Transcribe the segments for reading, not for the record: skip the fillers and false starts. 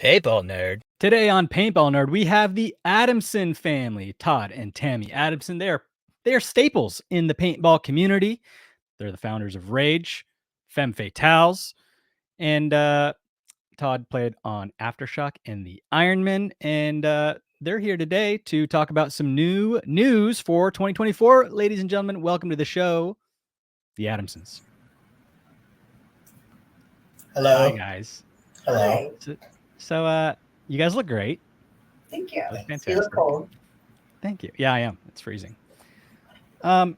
Paintball nerd. Today on Paintball Nerd, we have the Adamson family, Todd and Tami Adamson. They're staples in the paintball community. They're the founders of Rage, Femme Fatales, and Todd played on Aftershock and the Ironmen, and they're here today to talk about some new news for 2024. Ladies and gentlemen, welcome to the show, the Adamsons. Hello. Hi, guys. Hello. So you guys look great. Thank you. Look fantastic. You look cold. Thank you. Yeah, I am. It's freezing.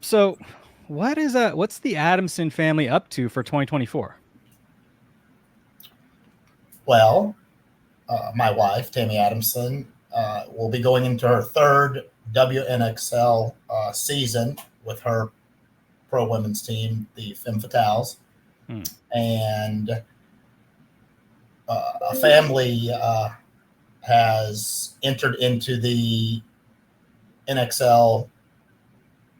So what's the Adamson family up to for 2024? Well, my wife, Tami Adamson, will be going into her third WNXL season with her pro women's team, the Femme Fatales. And a family has entered into the NXL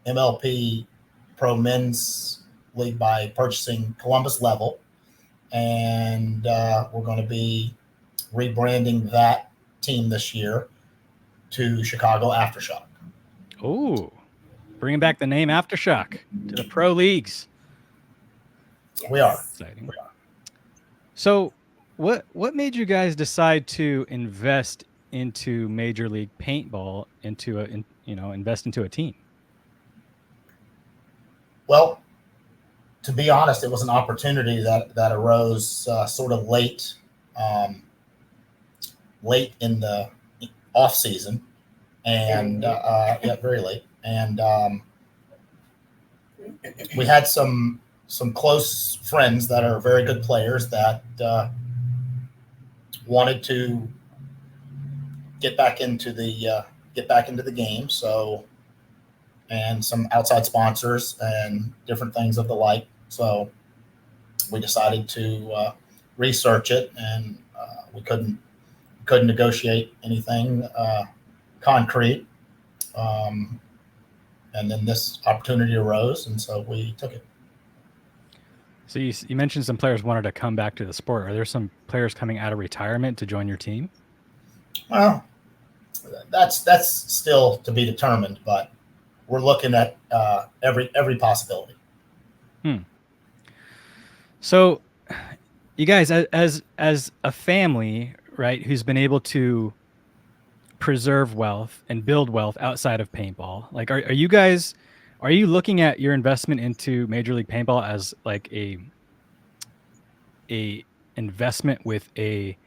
MLP Pro Men's League by purchasing Columbus LVL. And we're going to be rebranding that team this year to Chicago Aftershock. Oh, bringing back the name Aftershock to the pro leagues. Yes. We are. Exciting. So what made you guys decide to invest into Major League Paintball, invest into a team? Well, to be honest, it was an opportunity that arose sort of late in the off season, and very late. And we had some close friends that are very good players that wanted to get back into the game. So, and some outside sponsors and different things of the like. So we decided to research it, and we couldn't negotiate anything concrete. And then this opportunity arose, and so we took it. So you mentioned some players wanted to come back to the sport. Are there some players coming out of retirement to join your team? Well, that's still to be determined, but we're looking at every possibility. So you guys, as a family, right, who's been able to preserve wealth and build wealth outside of paintball, like are you looking at your investment into Major League Paintball as like a investment with a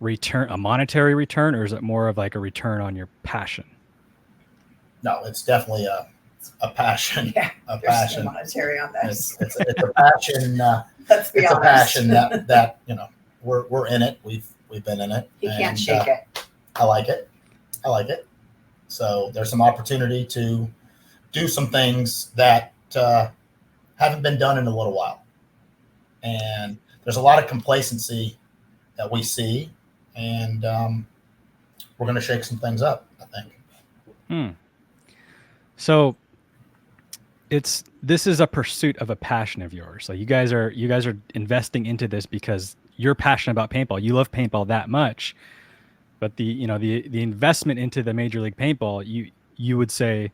return, a monetary return, or is it more of like a return on your passion? No, it's definitely a passion. Yeah, a there's passion. no monetary on this. It's a passion. Let's be it's honest. a passion that we're in it. We've been in it. You can't shake it. I like it. So there's some opportunity to do some things that haven't been done in a little while, and there's a lot of complacency that we see, and we're going to shake some things up, I think. So this is a pursuit of a passion of yours. Like you guys are investing into this because you're passionate about paintball. You love paintball that much, but the investment into the Major League Paintball, you would say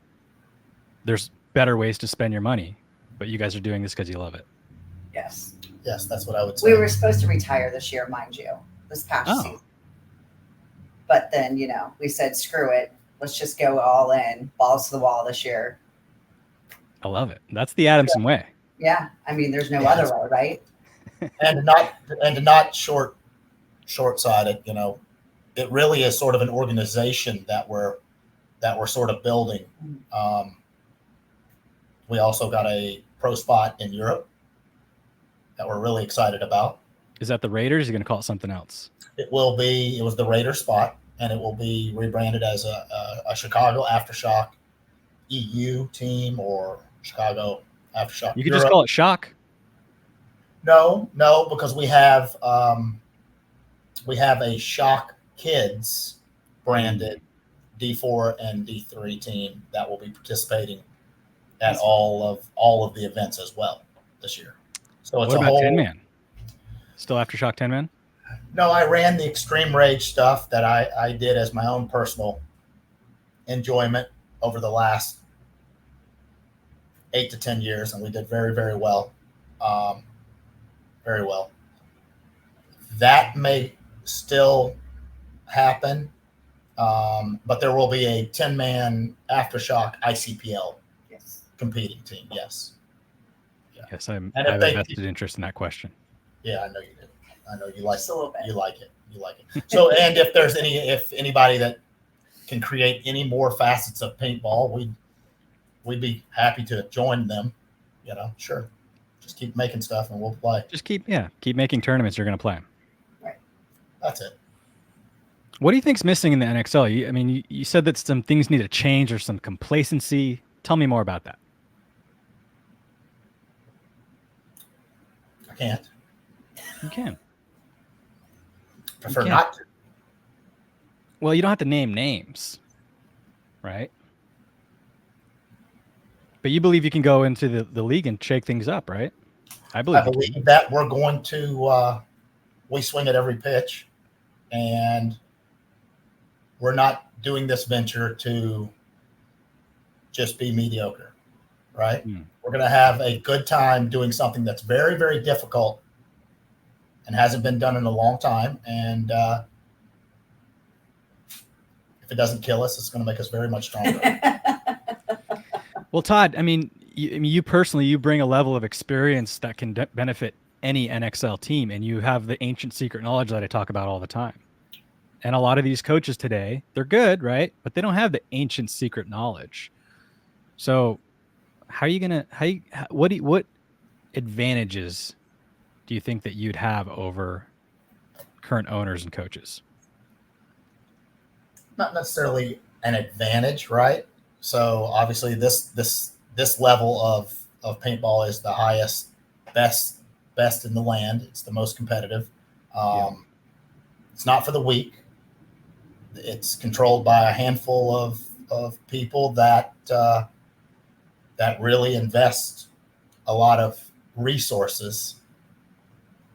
there's better ways to spend your money, but you guys are doing this because you love it. Yes. Yes, that's what I would say. We were supposed to retire this year, mind you, this past season. But then, we said, screw it. Let's just go all in, balls to the wall this year. I love it. That's the Adamson way. Yeah. I mean, there's no other way, right? And to not short-side it, it really is sort of an organization that we're sort of building. We also got a pro spot in Europe that we're really excited about. Is that the Raiders? You're going to call it something else? It was the Raider spot, and it will be rebranded as a Chicago Aftershock EU team or Chicago Aftershock. You could just call it Shock. No, because we have a Shock Kids branded D4 and D3 team that will be participating at all of the events as well this year. So it's what about 10-man? Still Aftershock 10-man? No, I ran the Extreme Rage stuff that I did as my own personal enjoyment over the last 8 to 10 years, and we did very, very well. Very well. That may still happen, but there will be a 10-man Aftershock icpl competing team. Yes. Yeah. Yes, I have a vested interest in that question. Yeah, I know you do. I know you like it. You like it. You like it. So, and if anybody that can create any more facets of paintball, we'd be happy to join them. Sure. Just keep making stuff and we'll play. Just keep making tournaments you're going to play. Right. That's it. What do you think's missing in the NXL? You said that some things need to change or some complacency. Tell me more about that. I can't. You can. Prefer not to. Well, you don't have to name names, right? But you believe you can go into the league and shake things up, right? I believe that we're going to we swing at every pitch, and we're not doing this venture to just be mediocre, right? We're going to have a good time doing something that's very, very difficult and hasn't been done in a long time. And if it doesn't kill us, it's going to make us very much stronger. Well, Todd, you personally, you bring a level of experience that can benefit any NXL team, and you have the ancient secret knowledge that I talk about all the time. And a lot of these coaches today, they're good, right? But they don't have the ancient secret knowledge. So how are you going to, what advantages do you think that you'd have over current owners and coaches? Not necessarily an advantage, right? So obviously this level of paintball is the highest, best in the land. It's the most competitive. It's not for the weak. It's controlled by a handful of people that really invest a lot of resources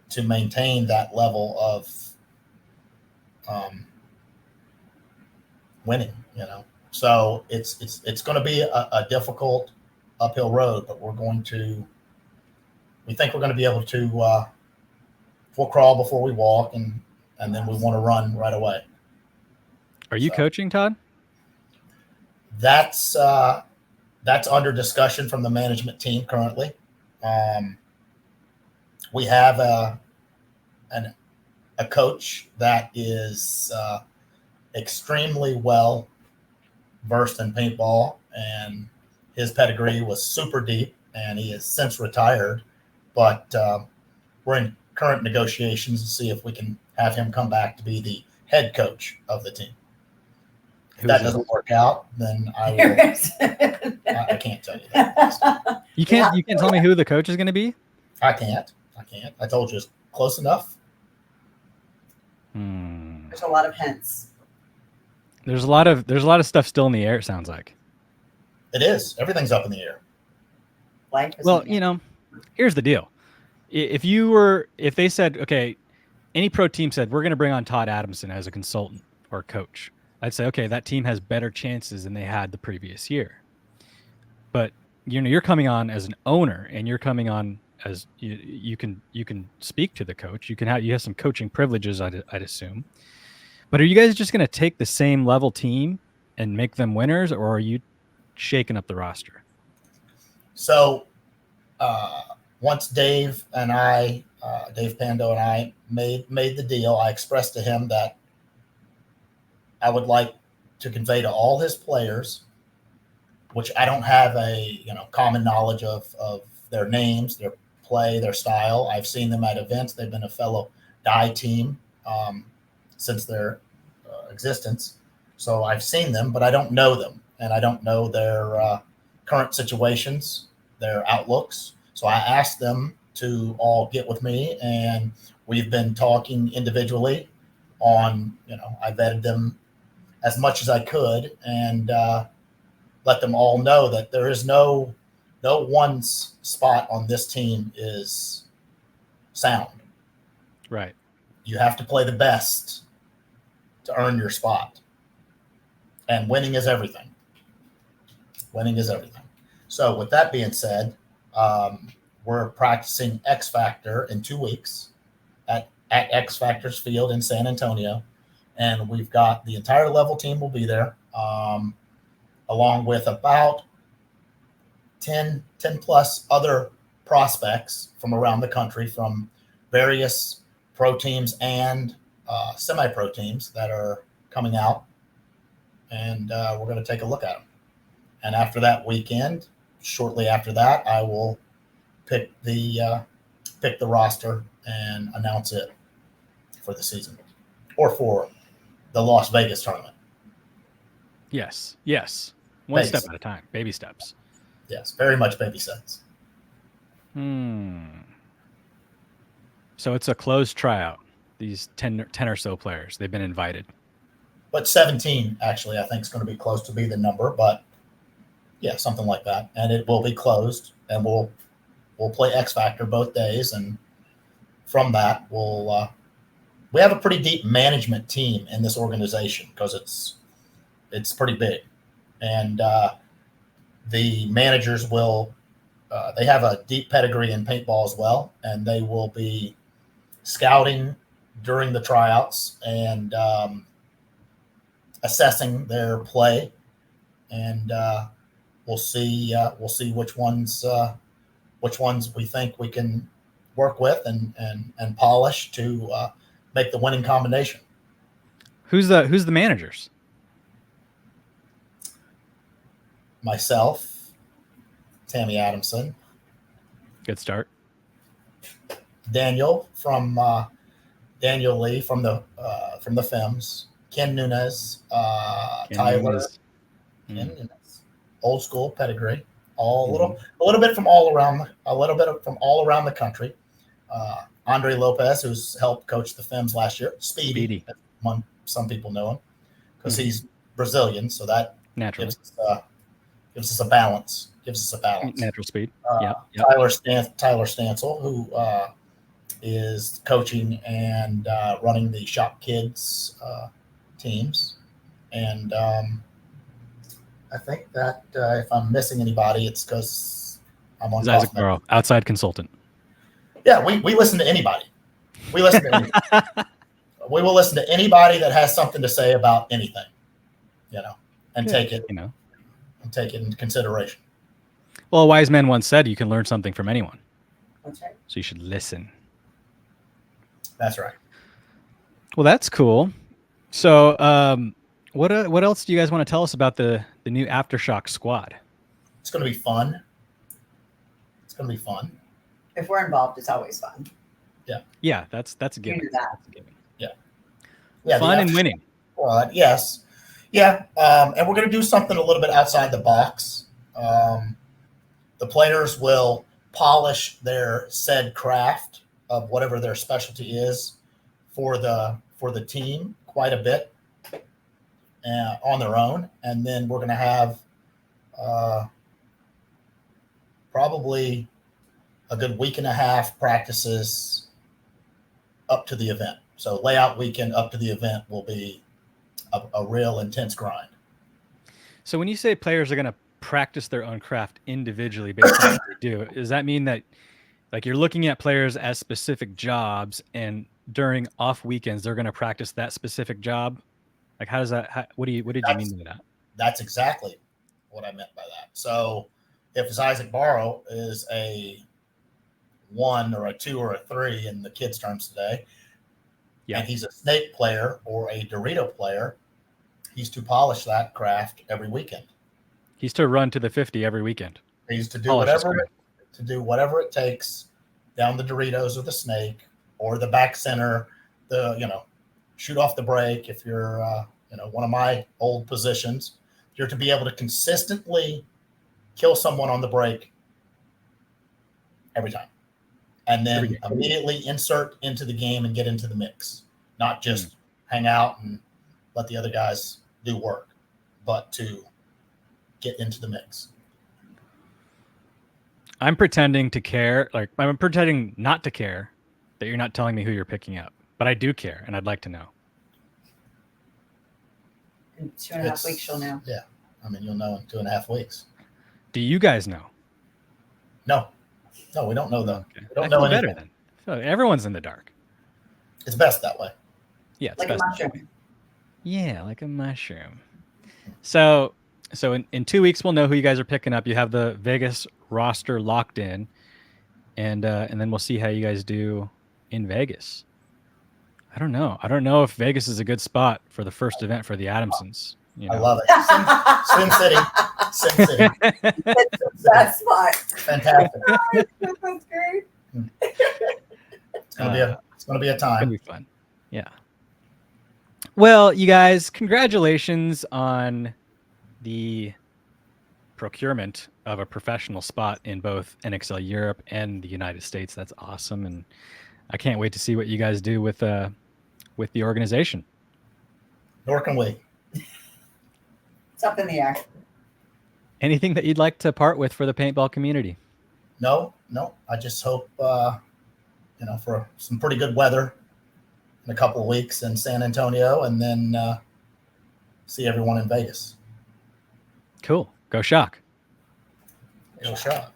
to maintain that level of winning. So it's going to be a difficult uphill road, but we think we're going to be able to we'll crawl before we walk, and then we want to run right away. Are you coaching, Todd? That's under discussion from the management team currently. We have a coach that is extremely well versed in paintball, and his pedigree was super deep, and he has since retired. But we're in current negotiations to see if we can have him come back to be the head coach of the team. If that doesn't work out, then I will. I can't tell you that. You can't tell me who the coach is going to be? I can't. I told you it's close enough. There's a lot of hints. There's a lot of stuff still in the air, it sounds like. It is. Everything's up in the air. Well, here's the deal. If they said, okay, any pro team said, we're going to bring on Todd Adamson as a consultant or coach, I'd say, okay, that team has better chances than they had the previous year. But you're coming on as an owner, and you're coming on as you can speak to the coach. You have some coaching privileges, I'd assume. But are you guys just going to take the same level team and make them winners, or are you shaking up the roster? So once Dave Pando and I made the deal, I expressed to him that I would like to convey to all his players, which I don't have a common knowledge of their names, their play, their style. I've seen them at events. They've been a fellow die team since their existence. So I've seen them, but I don't know them, and I don't know their current situations, their outlooks. So I asked them to all get with me, and we've been talking individually on, I vetted them as much as I could, and let them all know that there is no one spot on this team is sound. Right. you have to play the best to earn your spot. And winning is everything. Winning is everything. So with that being said, we're practicing X Factor in 2 weeks at X Factor's field in San Antonio. And we've got the entire level team will be there, along with about 10 plus other prospects from around the country, from various pro teams and semi-pro teams that are coming out. And we're going to take a look at them. And after that weekend, shortly after that, I will pick the roster and announce it for the season or for the Las Vegas tournament. Yes. One step at a time. Baby steps. Yes, very much baby steps. So it's a closed tryout. These 10 or so players, they've been invited. But 17, actually, I think is going to be close to be the number. But yeah, something like that. And it will be closed, and we'll play X Factor both days. And from that, we have a pretty deep management team in this organization because it's pretty big. And the managers will they have a deep pedigree in paintball as well, and they will be scouting during the tryouts and assessing their play, and we'll see which ones we think we can work with and polish to make the winning combination. Who's the managers? Myself, Tami Adamson. Good start. Daniel Lee from the Femmes. Ken Nunez, Tyler. Ken Nunez. Old school pedigree. A little bit from all around the country. Andre Lopez, who's helped coach the Femmes last year. Speedy. Some people know him because he's Brazilian, so that naturally gives us a balance. Natural speed. Tyler Stansel, who is coaching and running the Shop Kids teams. And I think that if I'm missing anybody, it's because I'm on Zyzek Barro, outside consultant. Yeah, we listen to anybody. We listen to anybody. We will listen to anybody that has something to say about anything, and take it into consideration. Well, a wise man once said you can learn something from anyone. That's right. So you should listen. That's right. Well, that's cool. So what else do you guys want to tell us about the new Aftershock Squad? It's going to be fun. If we're involved, it's always fun. Yeah, that's a given. You do that. That's a given. Yeah, fun and winning. Squad, yes. Yeah, and we're going to do something a little bit outside the box. The players will polish their said craft of whatever their specialty is for the team quite a bit on their own, and then we're going to have probably a good week and a half practices up to the event. So layout weekend up to the event will be a real intense grind. So when you say players are going to practice their own craft individually based on what they do, does that mean that like you're looking at players as specific jobs, and during off weekends they're going to practice that specific job? Like what did you mean by that? That's exactly what I meant by that. So if Zyzek Barro is a 1 or a 2 or a 3 in the kids' terms today, and he's a snake player or a Dorito player, he's to polish that craft every weekend. He's to run to the 50 every weekend. He's to do whatever it takes down the Doritos or the snake or the back center, shoot off the break. If you're, one of my old positions, you're to be able to consistently kill someone on the break every time. And then immediately insert into the game and get into the mix. Not just hang out and let the other guys do work, but to get into the mix. I'm pretending to care. Like I'm pretending not to care that you're not telling me who you're picking up. but I do care, and I'd like to know. In 2.5 weeks, you'll know. Yeah. I mean, you'll know in 2.5 weeks. Do you guys know? No, we don't know though. Okay. We don't I know feel anything. better then. I feel like everyone's in the dark. It's best that way. Yeah, it's Like a best that mushroom. way. Yeah, like a mushroom. So in 2 weeks we'll know who you guys are picking up. You have the Vegas roster locked in, and then we'll see how you guys do in Vegas. I don't know. I don't know if Vegas is a good spot for the first event for the Adamsons. You know? I love it. Sin City. Sin City. That's smart. Fantastic. That's great. It's gonna be a It's gonna time. be fun. Yeah. Well, you guys, congratulations on the procurement of a professional spot in both NXL Europe and the United States. That's awesome, and I can't wait to see what you guys do with the organization. Nor can we. It's up in the air. Anything that you'd like to part with for the paintball community? No. I just hope for some pretty good weather in a couple of weeks in San Antonio, and then see everyone in Vegas. Cool. Go Shock. Go Shock.